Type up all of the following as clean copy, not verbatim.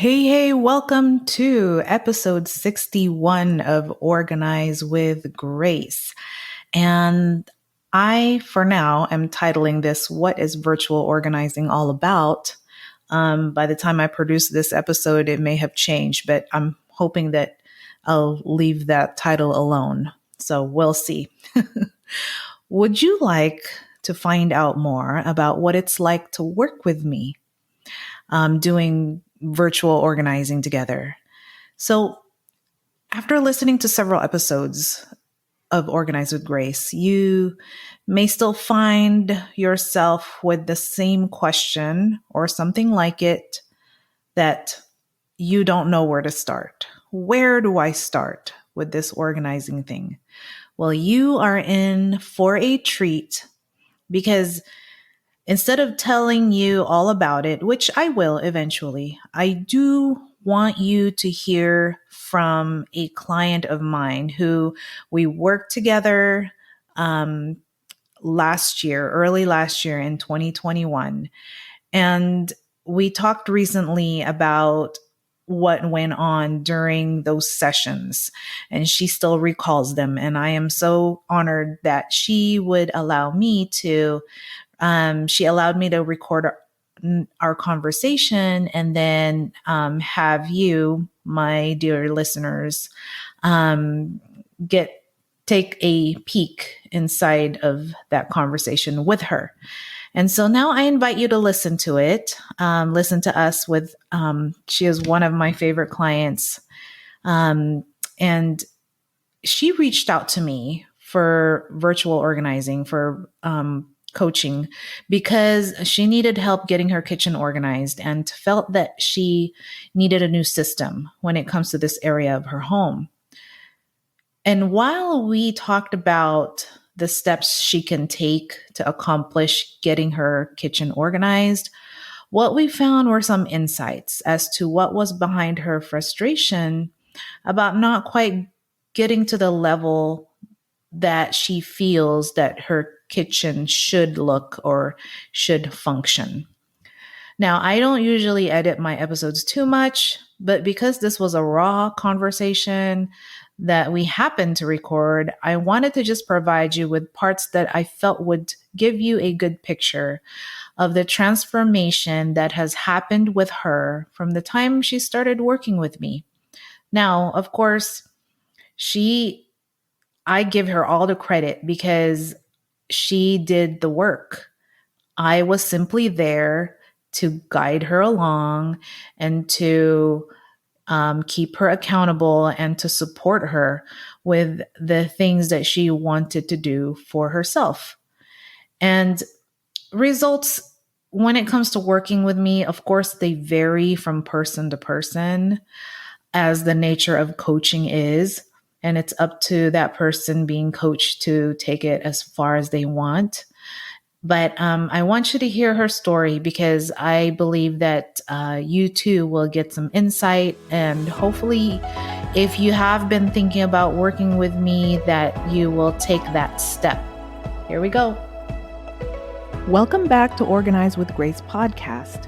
Hey, welcome to episode 61 of Organize with Grace. And I, for now, am titling this, What is Virtual Organizing All About? By the time I produce this episode, it may have changed, but I'm hoping that I'll leave that title alone. So we'll see. Would you like to find out more about what it's like to work with me doing virtual organizing together? So, after listening to several episodes of Organize with Grace, you may still find yourself with the same question or something like it that you don't know where to start. Where do I start with this organizing thing? Well, you are in for a treat because instead of telling you all about it, which I will eventually, I do want you to hear from a client of mine who we worked together early last year in 2021. And we talked recently about what went on during those sessions, and she still recalls them. And I am so honored that she would allow me to she allowed me to record our conversation and then have you, my dear listeners, um, get take a peek inside of that conversation with her. And so now I invite you to listen to it, listen to us with, she is one of my favorite clients. And she reached out to me for virtual organizing, for coaching, because she needed help getting her kitchen organized and felt that she needed a new system when it comes to this area of her home. And while we talked about the steps she can take to accomplish getting her kitchen organized, what we found were some insights as to what was behind her frustration about not quite getting to the level that she feels that her kitchen should look or should function. Now, I don't usually edit my episodes too much, but because this was a raw conversation that we happened to record, I wanted to just provide you with parts that I felt would give you a good picture of the transformation that has happened with her from the time she started working with me. Now, of course, I give her all the credit because she did the work. I was simply there to guide her along and to keep her accountable and to support her with the things that she wanted to do for herself. And results, when it comes to working with me, of course, they vary from person to person, as the nature of coaching is. And it's up to that person being coached to take it as far as they want. But I want you to hear her story because I believe that you too will get some insight. And hopefully, if you have been thinking about working with me, that you will take that step. Here we go. Welcome back to Organize with Grace podcast.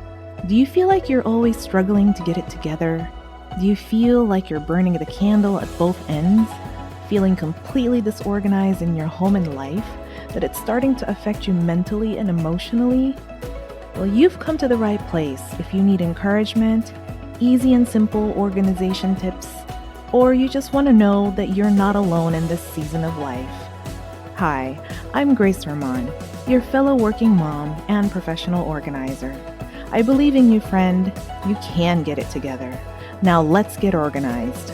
Do you feel like you're always struggling to get it together? Do you feel like you're burning the candle at both ends? Feeling completely disorganized in your home and life, that it's starting to affect you mentally and emotionally? Well, you've come to the right place if you need encouragement, easy and simple organization tips, or you just want to know that you're not alone in this season of life. Hi, I'm Grace Herman, your fellow working mom and professional organizer. I believe in you, friend. You can get it together. Now let's get organized.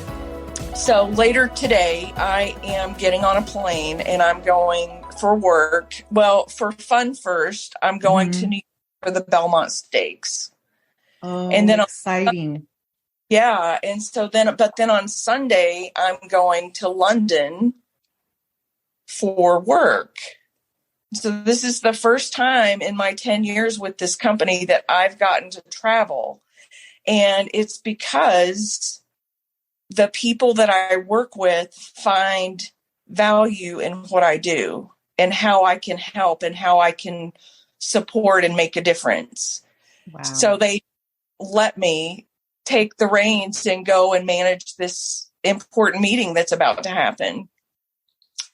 So later today, I am getting on a plane and I'm going for work. Well, for fun first, I'm going to New York for the Belmont Stakes. Oh, and then exciting. But then on Sunday, I'm going to London for work. So this is the first time in my 10 years with this company that I've gotten to travel. And it's because the people that I work with find value in what I do and how I can help and how I can support and make a difference. Wow. So they let me take the reins and go and manage this important meeting that's about to happen.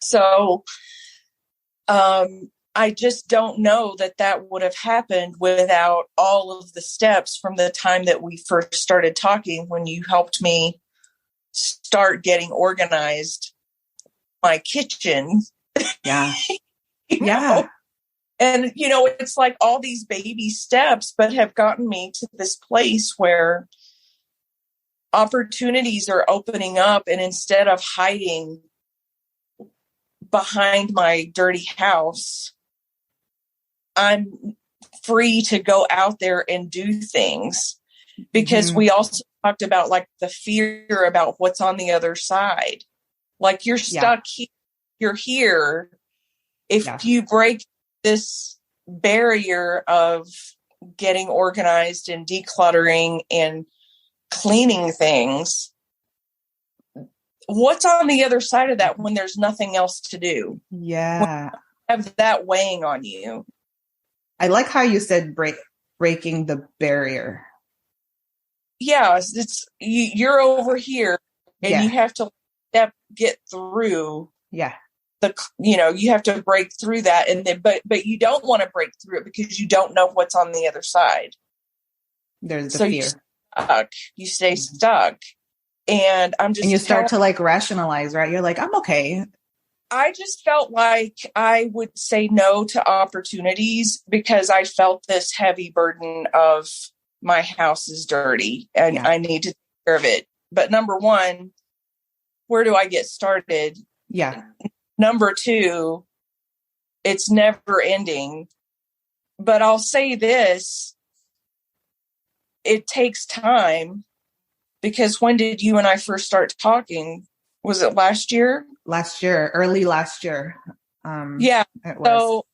So, I just don't know that would have happened without all of the steps from the time that we first started talking, when you helped me start getting organized my kitchen. Yeah. Yeah. And, it's like all these baby steps, but have gotten me to this place where opportunities are opening up. And instead of hiding behind my dirty house, I'm free to go out there and do things, because we also talked about like the fear about what's on the other side. Like, you're stuck here, you're here. If you break this barrier of getting organized and decluttering and cleaning things, what's on the other side of that when there's nothing else to do? Yeah. Have that weighing on you. I like how you said breaking the barrier. Yeah, you're over here and you have to get through. Yeah. You have to break through that, and then but you don't want to break through it because you don't know what's on the other side. There's the fear. You stay stuck. And you start to like rationalize, right? You're like, I'm okay. I just felt like I would say no to opportunities because I felt this heavy burden of my house is dirty and I need to take care of it. But number one, where do I get started? Yeah. Number two, it's never ending. But I'll say this, it takes time, because when did you and I first start talking? Was it last year? Early last year. Yeah. So,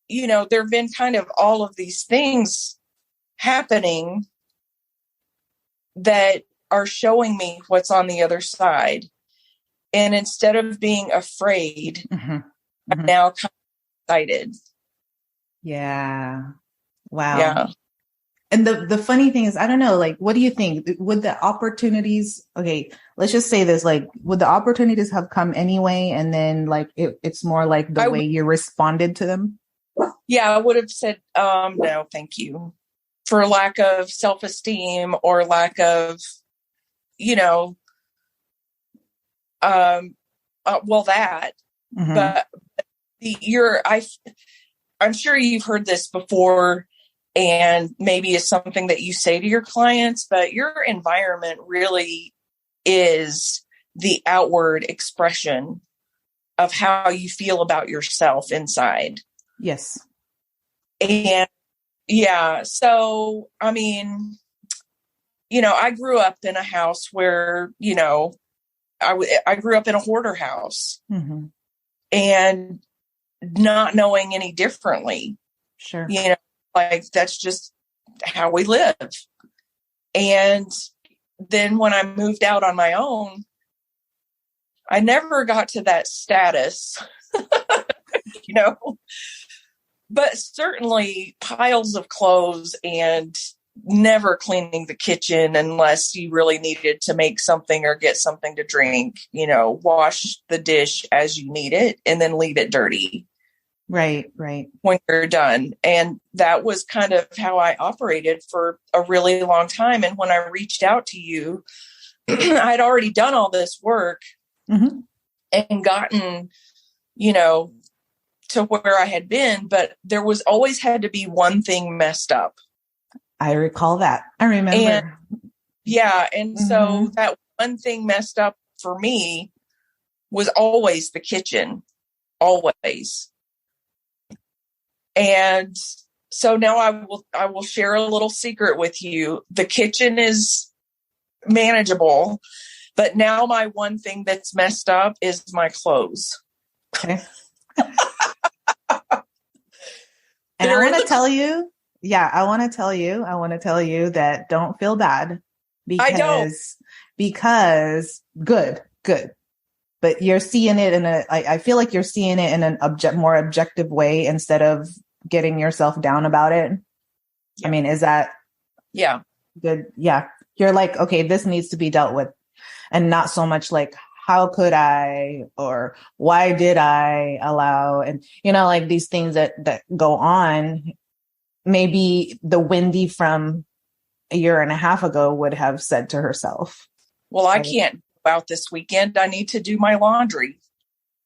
there have been kind of all of these things happening that are showing me what's on the other side. And instead of being afraid, I'm now kind of excited. Yeah. Wow. Yeah. And the funny thing is, I don't know, like, what do you think? Would the opportunities, okay, let's just say this, like, would the opportunities have come anyway? And then like, it's more like the way you responded to them? Yeah, I would have said, no, thank you, for lack of self-esteem or lack of, that, but I'm sure you've heard this before, and maybe it's something that you say to your clients, but your environment really is the outward expression of how you feel about yourself inside. Yes. And so, I mean, I grew up in a house where, I grew up in a hoarder house, and not knowing any differently. Sure. Like, that's just how we live. And then when I moved out on my own, I never got to that status, but certainly piles of clothes and never cleaning the kitchen unless you really needed to make something or get something to drink, wash the dish as you need it and then leave it dirty. Right. When you're done. And that was kind of how I operated for a really long time. And when I reached out to you, I'd already done all this work and gotten, to where I had been, but there was always had to be one thing messed up. I recall that. I remember. And so that one thing messed up for me was always the kitchen, always. And so now I will share a little secret with you. The kitchen is manageable, but now my one thing that's messed up is my clothes. Okay. And I want to tell you, I want to tell you that don't feel bad because good. But you're seeing it I feel like you're seeing it in an more objective way instead of getting yourself down about it. Yeah. I mean, is that good? Yeah. You're like, okay, this needs to be dealt with, and not so much like, how could I, or why did I allow, and like these things that go on. Maybe the Wendy from a year and a half ago would have said to herself, well, I right? can't go out this weekend. I need to do my laundry.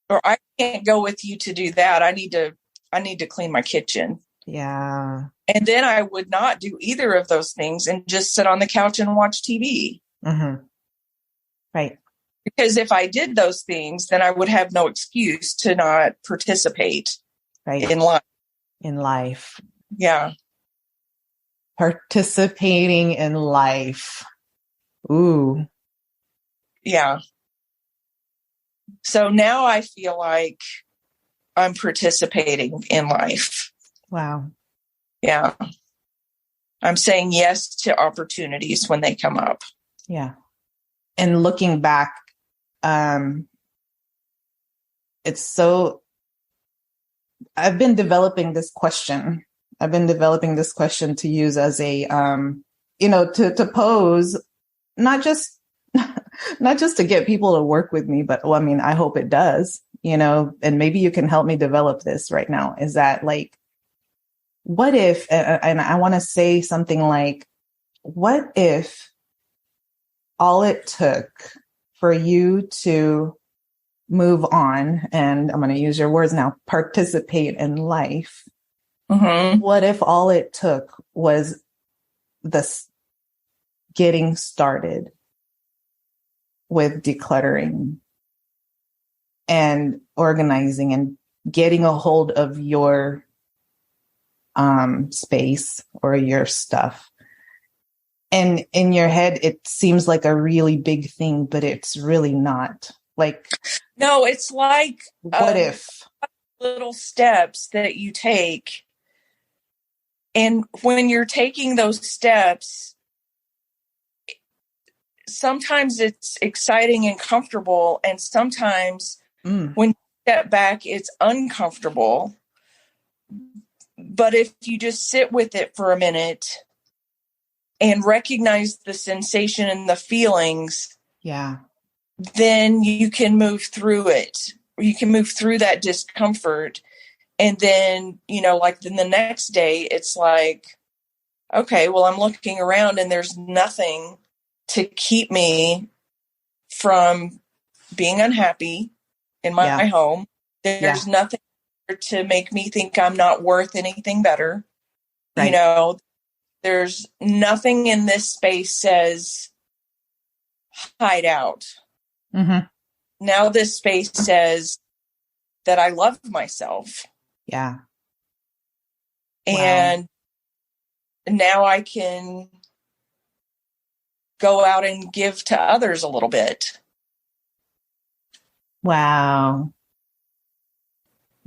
Or I can't go with you to do that. I need to clean my kitchen. Yeah. And then I would not do either of those things and just sit on the couch and watch TV. Mm-hmm. Right. Because if I did those things, then I would have no excuse to not participate in life. In life. Yeah. Participating in life. Ooh. Yeah. So now I feel like I'm participating in life. Wow. Yeah. I'm saying yes to opportunities when they come up. Yeah. And looking back, it's so, I've been developing this question. To use as a, to pose, not just to get people to work with me, but well, I mean, I hope it does, and maybe you can help me develop this right now. Is that like, what if, and I want to say something like, what if all it took for you to move on, and I'm going to use your words now, participate in life. Mm-hmm. What if all it took was this getting started with decluttering and organizing and getting a hold of your space or your stuff? And in your head, it seems like a really big thing, but it's really not. Like, no, it's like what if little steps that you take. And when you're taking those steps, sometimes it's exciting and comfortable. And sometimes when you step back, it's uncomfortable. But if you just sit with it for a minute and recognize the sensation and the feelings, yeah, then you can move through it. You can move through that discomfort. And then, like then the next day, it's like, okay, well, I'm looking around and there's nothing to keep me from being unhappy in my home. There's nothing to make me think I'm not worth anything better. Right. There's nothing in this space says hide out. Mm-hmm. Now this space says that I love myself. Yeah. And now I can go out and give to others a little bit. Wow.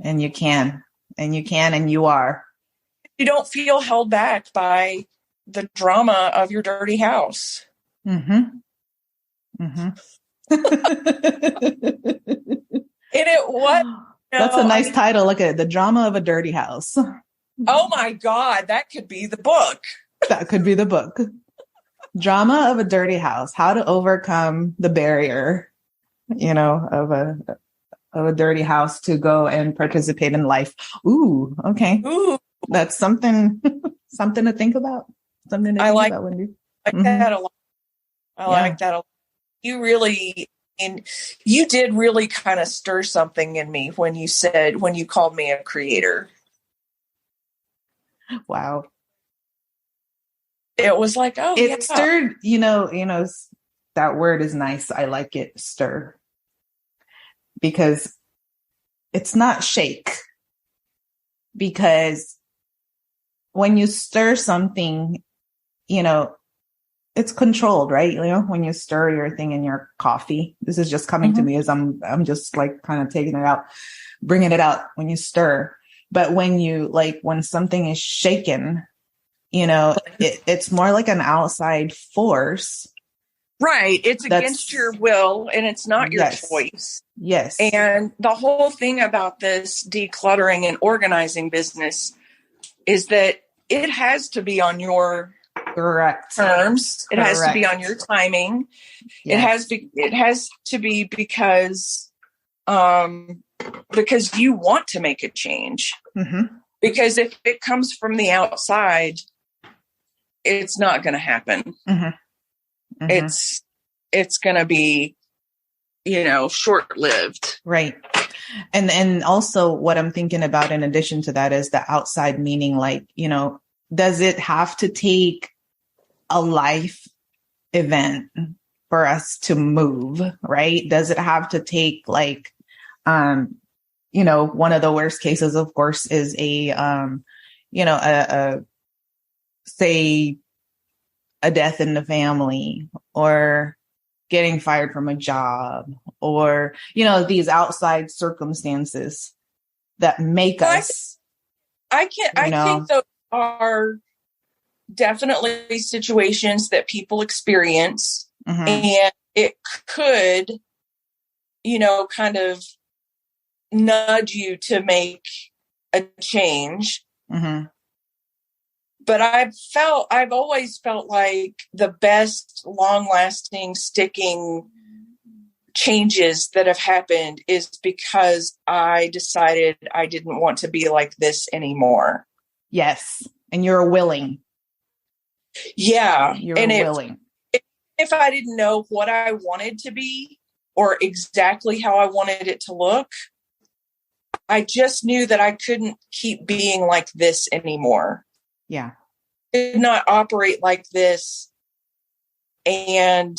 And you can, and you are. You don't feel held back by the drama of your dirty house. Mm-hmm. Mm-hmm. And it was. That's a nice title. Look at it, The Drama of a Dirty House. Oh my God, that could be the book. That could be the book. Drama of a Dirty House: How to Overcome the Barrier, of a dirty house to go and participate in life. Ooh, okay. Ooh. That's something to think about. Something to think about, Wendy. I like that a lot. I like that a lot. You did really kind of stir something in me when you called me a creator. Wow. It was like, it stirred, that word is nice. I like it, stir. Because it's not shake. Because when you stir something, it's controlled, right? When you stir your thing in your coffee, this is just coming to me as I'm just like kind of taking it out, bringing it out when you stir. But when something is shaken, it's more like an outside force. Right. It's against your will and it's not your choice. Yes. And the whole thing about this decluttering and organizing business is that it has to be on your Correct. terms. It has to be Correct. on your timing. Yes. It has to be because you want to make a change. Mm-hmm. Because if it comes from the outside, it's not going to happen. Mm-hmm. Mm-hmm. It's going to be, short-lived. Right. And also what I'm thinking about in addition to that is the outside, meaning like, does it have to take a life event for us to move, right? Does it have to take like, one of the worst cases, of course, is say a death in the family or getting fired from a job or, these outside circumstances that make us, I think those are definitely situations that people experience, mm-hmm. and it could, kind of nudge you to make a change. Mm-hmm. But I've always felt like the best long lasting sticking changes that have happened is because I decided I didn't want to be like this anymore. Yes. And you're willing. Yeah. You're and willing. If I didn't know what I wanted to be or exactly how I wanted it to look, I just knew that I couldn't keep being like this anymore. Yeah. Did not operate like this and,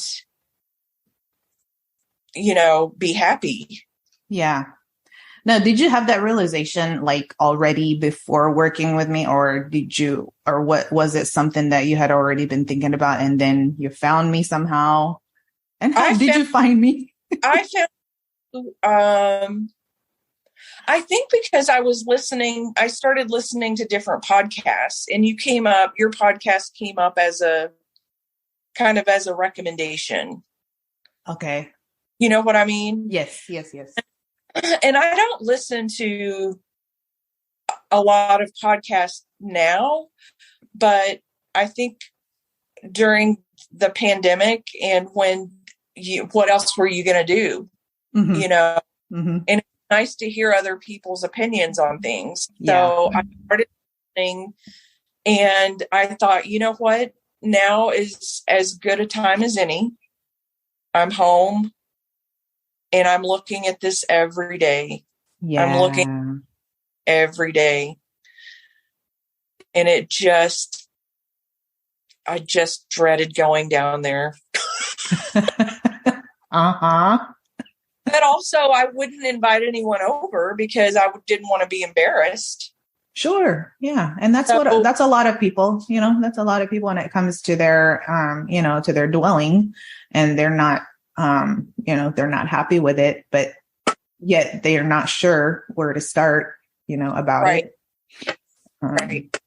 be happy. Yeah. Now, did you have that realization like already before working with me, or what was it something that you had already been thinking about and then you found me somehow? And how did you find me? I found, I think because I started listening to different podcasts, and your podcast came up as a kind of as a recommendation. Okay. You know what I mean? Yes. And I don't listen to a lot of podcasts now, but I think during the pandemic and what else were you going to do? Mm-hmm. Mm-hmm. And it's nice to hear other people's opinions on things. Yeah. So I started listening, and I thought, you know what? Now is as good a time as any. I'm home and I'm looking at this every day. Yeah. I'm looking every day. And I just dreaded going down there. Uh-huh. But also I wouldn't invite anyone over because I didn't want to be embarrassed. Sure. Yeah. And that's a lot of people, that's a lot of people when it comes to their, to their dwelling, and they're not, they're not happy with it, but yet they are not sure where to start, about right. it. Right.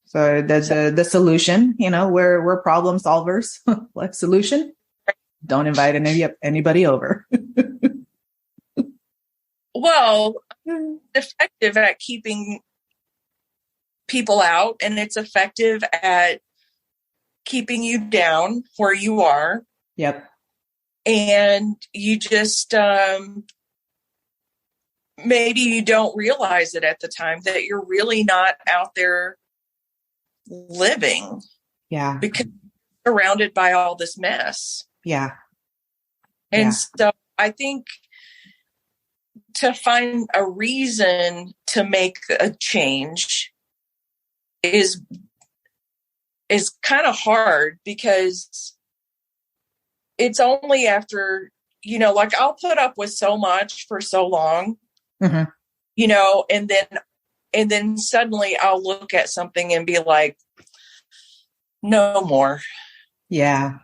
So the solution, we're problem solvers. Like solution, don't invite anybody over. Well, it's effective at keeping people out, and it's effective at keeping you down where you are. Yep. And you just maybe you don't realize it at the time that you're really not out there living. Yeah. Because you're surrounded by all this mess. Yeah. And so I think to find a reason to make a change is kind of hard, because it's only after, like I'll put up with so much for so long, mm-hmm. And then suddenly I'll look at something and be like, no more. Yeah.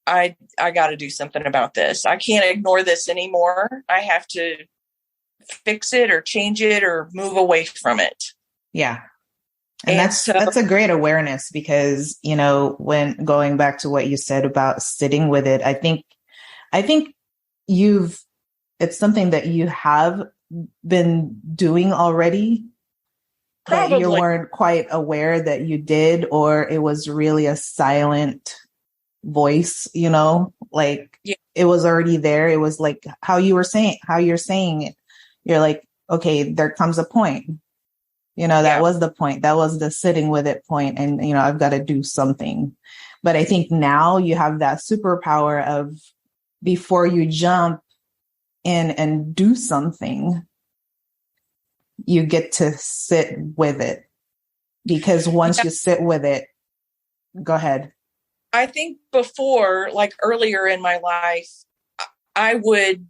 I got to do something about this. I can't ignore this anymore. I have to fix it or change it or move away from it. Yeah. And that's a great awareness, because, when going back to what you said about sitting with it, I think it's something that you have been doing already. but you Probably. weren't quite aware that you did, or it was really a silent voice, like Yeah. it was already there. It was like how you're saying it. You're like, okay, there comes a point, that Yeah. was the point. That was the sitting with it point. And, I've got to do something. But I think now you have that superpower of before you jump in and do something, you get to sit with it, because once Yeah. you sit with it, go ahead. I think before, like earlier in my life, I would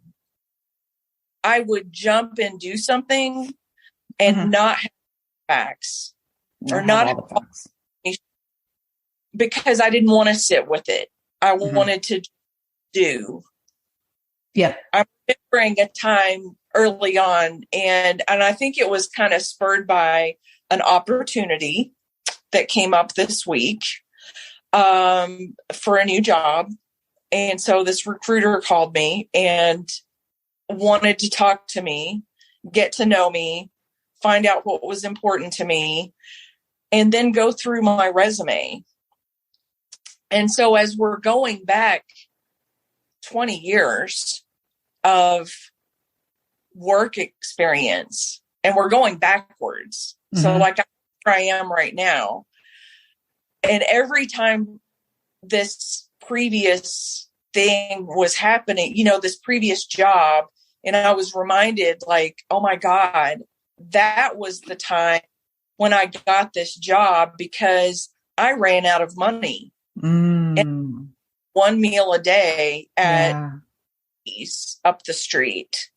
jump and do something and Mm-hmm. not have facts or Not have not all the facts. have, because I didn't want to sit with it. I Mm-hmm. wanted to do. Yeah. I'm remembering a time early on, and I think it was kind of spurred by an opportunity that came up this week for a new job. And so this recruiter called me and wanted to talk to me, get to know me, find out what was important to me, and then go through my resume. And so as we're going back 20 years of work experience, and we're going backwards. Mm-hmm. So like I am right now. And every time this previous thing was happening, this previous job, and I was reminded, like, oh my God, that was the time when I got this job, because I ran out of money. And one meal a day at East up the street,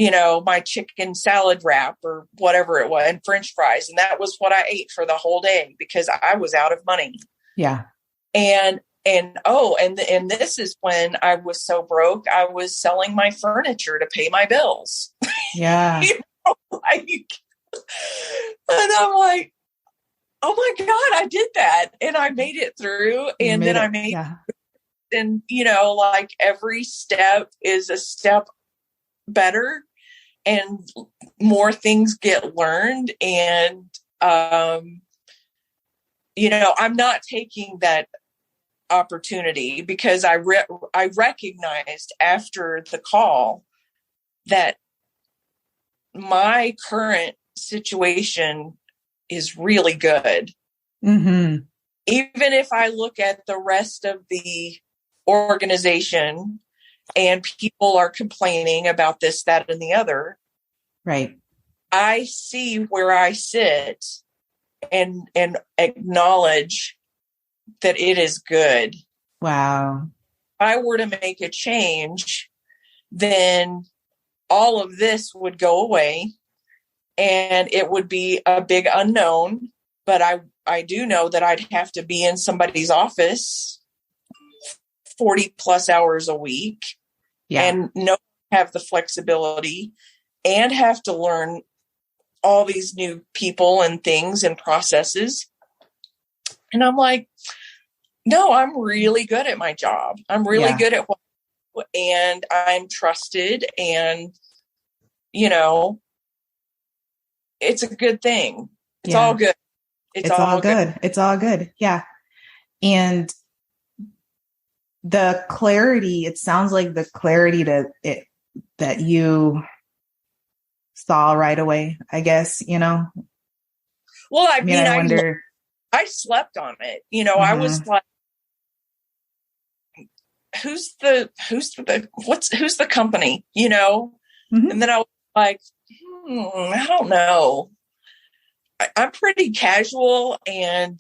my chicken salad wrap or whatever it was, and French fries. And that was what I ate for the whole day because I was out of money. Yeah. And this is when I was so broke, I was selling my furniture to pay my bills. Yeah. And I'm like, oh my God, I did that. And I made it through. And like every step is a step better and more things get learned. And, I'm not taking that opportunity, because I recognized after the call that my current situation is really good. Mm-hmm. Even if I look at the rest of the organization and people are complaining about this, that, and the other, right, I see where I sit and acknowledge that it is good. Wow. If I were to make a change, then all of this would go away and it would be a big unknown. But I do know that I'd have to be in somebody's office 40 plus hours a week, and have the flexibility and have to learn all these new people and things and processes. And I'm like, no, I'm really good at my job. I'm really good at what, and I'm trusted, and it's a good thing. It's all good. It's all good. It's all good. Yeah. And the clarity, it sounds like the clarity that you saw right away, I guess, Well, I mean, I wonder. I slept on it. I was like, who's the company, Mm-hmm. And then I was like, I don't know. I'm pretty casual and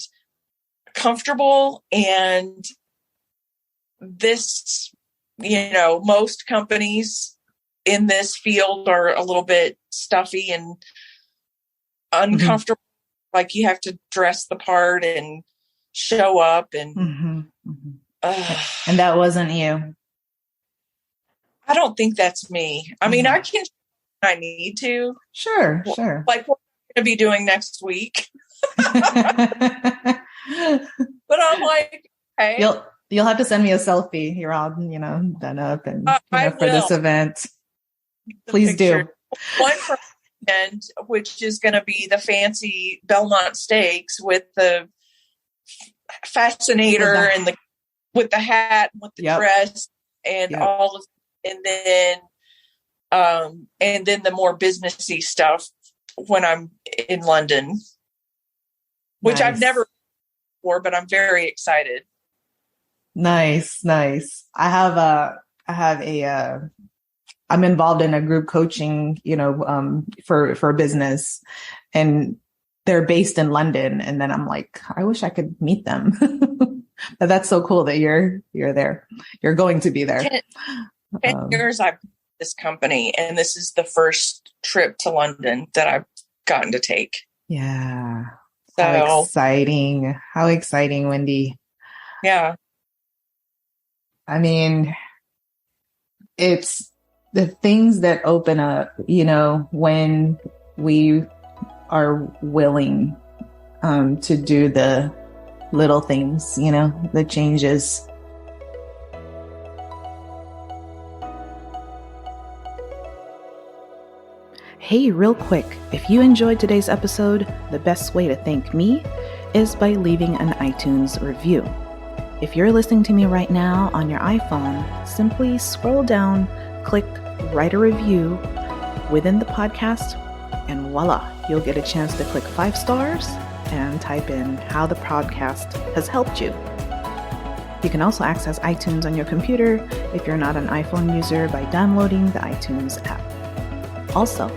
comfortable, and this, most companies in this field are a little bit stuffy and uncomfortable. Mm-hmm. Like you have to dress the part and show up, and and that wasn't you. I don't think that's me. I mean, I can, I need to. Sure. Like what we're going to be doing next week. But I'm like, hey. You'll have to send me a selfie. You're all, done up and for this event. Please do. and which is going to be the fancy Belmont steaks with the fascinator and the with the hat, with the dress, and all of, and then the more businessy stuff when I'm in London, which I've never before, but I'm very excited. Nice. I'm involved in a group coaching, for business, and they're based in London. And then I'm like, I wish I could meet them. But that's so cool that you're there. You're going to be there. 10 years I've been with this company, and this is the first trip to London that I've gotten to take. Yeah. So, How exciting, Wendy. Yeah. I mean, it's the things that open up, when we are willing to do the little things, the changes. Hey, real quick, if you enjoyed today's episode, the best way to thank me is by leaving an iTunes review. If you're listening to me right now on your iPhone, simply scroll down, click write a review within the podcast, and voila, you'll get a chance to click 5 stars and type in how the podcast has helped you. You can also access iTunes on your computer if you're not an iPhone user by downloading the iTunes app. Also,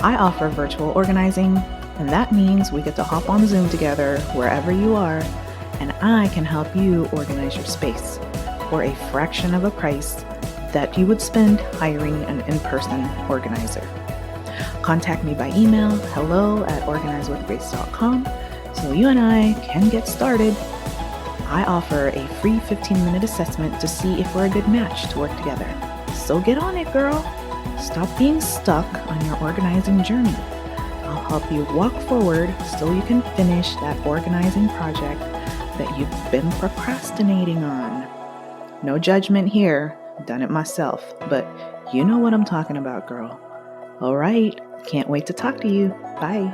I offer virtual organizing, and that means we get to hop on Zoom together wherever you are, and I can help you organize your space for a fraction of a price that you would spend hiring an in-person organizer. Contact me by email, hello@organizewithgrace.com, so you and I can get started. I offer a free 15-minute assessment to see if we're a good match to work together. So get on it, girl. Stop being stuck on your organizing journey. I'll help you walk forward so you can finish that organizing project that you've been procrastinating on. No judgment here. Done it myself, but you know what I'm talking about, girl. All right. Can't wait to talk to you. Bye.